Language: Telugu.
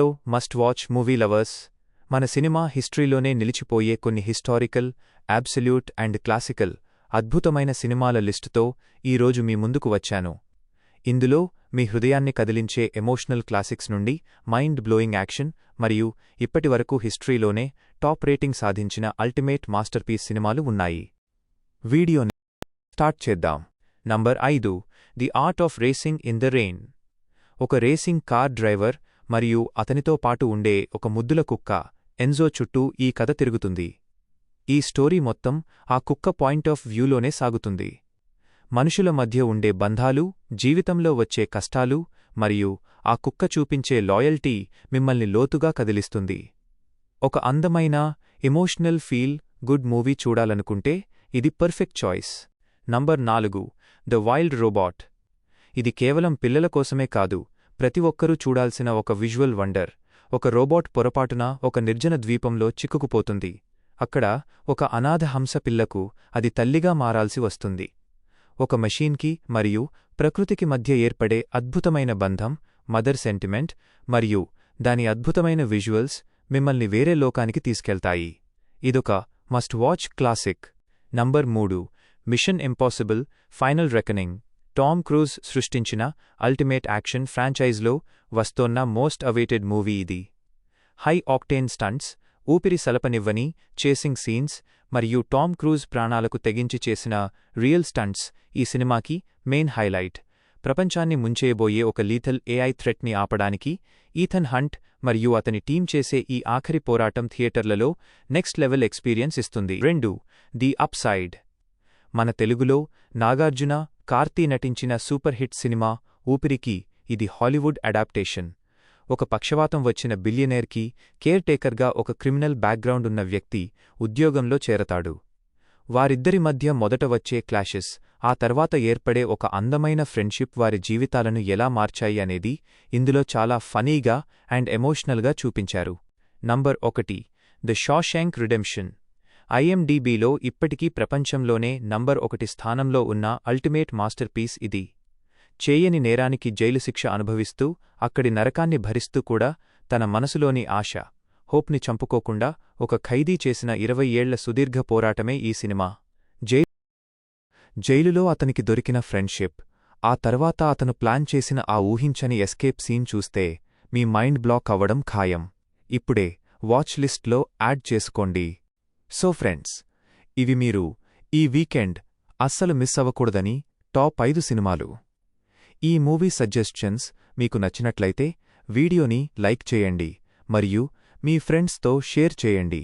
Hello must watch movie lovers, మన సినిమా హిస్టరీలోనే నిలిచిపోయే కొన్ని హిస్టారికల్, అబ్సల్యూట్ అండ్ క్లాసికల్ అద్భుతమైన సినిమాల లిస్టుతో ఈరోజు మీ ముందుకు వచ్చాను. ఇందులో మీ హృదయాన్ని కదిలించే ఎమోషనల్ క్లాసిక్స్ నుండి మైండ్ బ్లోయింగ్ యాక్షన్ మరియు ఇప్పటివరకు హిస్టరీలోనే టాప్ రేటింగ్ సాధించిన అల్టిమేట్ మాస్టర్పీస్ సినిమాలు ఉన్నాయి. వీడియోని స్టార్ట్ చేద్దాం. Number 5, the art of racing in the rain. ఒక రేసింగ్ కార్ డ్రైవర్ మరియు అతనితో పాటు ఉండే ఒక ముద్దుల కుక్క ఎన్జో చుట్టూ ఈ కథ తిరుగుతుంది. ఈ స్టోరీ మొత్తం ఆ కుక్క పాయింట్ ఆఫ్ వ్యూలోనే సాగుతుంది. మనుషుల మధ్య ఉండే బంధాలు, జీవితంలో వచ్చే కష్టాలు మరియు ఆ కుక్క చూపించే లాయల్టీ మిమ్మల్ని లోతుగా కదిలిస్తుంది. ఒక అందమైన, ఎమోషనల్ ఫీల్ గుడ్ మూవీ చూడాలనుకుంటే ఇది perfect choice. Number 4, the wild robot. ఇది కేవలం పిల్లల కోసమే కాదు, ప్రతి ఒక్కరూ చూడాల్సిన ఒక విజువల్ వండర్. ఒక రోబోట్ పొరపాటున ఒక నిర్జన ద్వీపంలో చిక్కుకుపోతుంది. అక్కడ ఒక అనాథ హంస పిల్లకు అది తల్లిగా మారాల్సి వస్తుంది. ఒక మెషీన్కి మరియు ప్రకృతికి మధ్య ఏర్పడే అద్భుతమైన బంధం, మదర్ సెంటిమెంట్ మరియు దాని అద్భుతమైన విజువల్స్ మిమ్మల్ని వేరే లోకానికి తీసుకెళ్తాయి. ఇదొక must watch classic. Number 3, mission impossible final reckoning. Tom Cruise సృష్టించిన అల్టిమేట్ యాక్షన్ ఫ్రాంచైజ్లో వస్తోన్న మోస్ట్ అవైటెడ్ మూవీ ఇది. హై ఆక్టేన్ స్టంట్స్, ఊపిరి సలపనివ్వని చేసింగ్ సీన్స్ మరియు టామ్ క్రూజ్ ప్రాణాలకు తెగించి చేసిన రియల్ స్టంట్స్ ఈ సినిమాకి మెయిన్ హైలైట్. ప్రపంచాన్ని ముంచేయబోయే ఒక లీథల్ ఏఐ థ్రెట్ని ఆపడానికి ఈథన్ హంట్ మరియు అతని టీం చేసే ఈ ఆఖరి పోరాటం థియేటర్లలో నెక్స్ట్ లెవెల్ ఎక్స్పీరియన్స్ ఇస్తుంది. 2, ది అప్ సైడ్. మన తెలుగులో నాగార్జున, కార్తీ నటించిన సూపర్ హిట్ సినిమా ఊపిరికి ఇది హాలీవుడ్ అడాప్టేషన్. ఒక పక్షవాతం వచ్చిన బిలియనేర్కి కేర్ టేకర్గా ఒక క్రిమినల్ బ్యాక్గ్రౌండ్ ఉన్న వ్యక్తి ఉద్యోగంలో చేరతాడు. వారిద్దరి మధ్య మొదట వచ్చే క్లాషెస్, ఆ తర్వాత ఏర్పడే ఒక అందమైన ఫ్రెండ్షిప్ వారి జీవితాలను ఎలా మార్చాయి అనేది ఇందులో చాలా ఫనీగా అండ్ ఎమోషనల్గా చూపించారు. Number 1, the Shawshank Redemption. ఐఎండిబిలో ఇప్పటికీ ప్రపంచంలోనే నంబర్ 1 స్థానంలో ఉన్న అల్టిమేట్ మాస్టర్పీస్ ఇది. చేయని నేరానికి జైలు శిక్ష అనుభవిస్తూ, అక్కడి నరకాన్ని భరిస్తూ కూడా తన మనసులోని ఆశ, హోప్ని చంపుకోకుండా ఒక ఖైదీ చేసిన 20 ఏళ్ల సుదీర్ఘ పోరాటమే ఈ సినిమా. జైలులో అతనికి దొరికిన ఫ్రెండ్షిప్, ఆ తర్వాత అతను ప్లాన్ చేసిన ఆ ఊహించని ఎస్కేప్ సీన్ చూస్తే మీ మైండ్ బ్లాక్ అవ్వడం ఖాయం. ఇప్పుడే వాచ్ లిస్ట్లో యాడ్ చేసుకోండి. సో ఫ్రెండ్స్, ఇవి మీరు ఈ వీకెండ్ అస్సలు మిస్ అవ్వకూడదని టాప్ 5 సినిమాలు. ఈ మూవీ సజెషన్స్ మీకు నచ్చినట్లయితే వీడియోని లైక్ చేయండి మరియు మీ ఫ్రెండ్స్తో షేర్ చేయండి.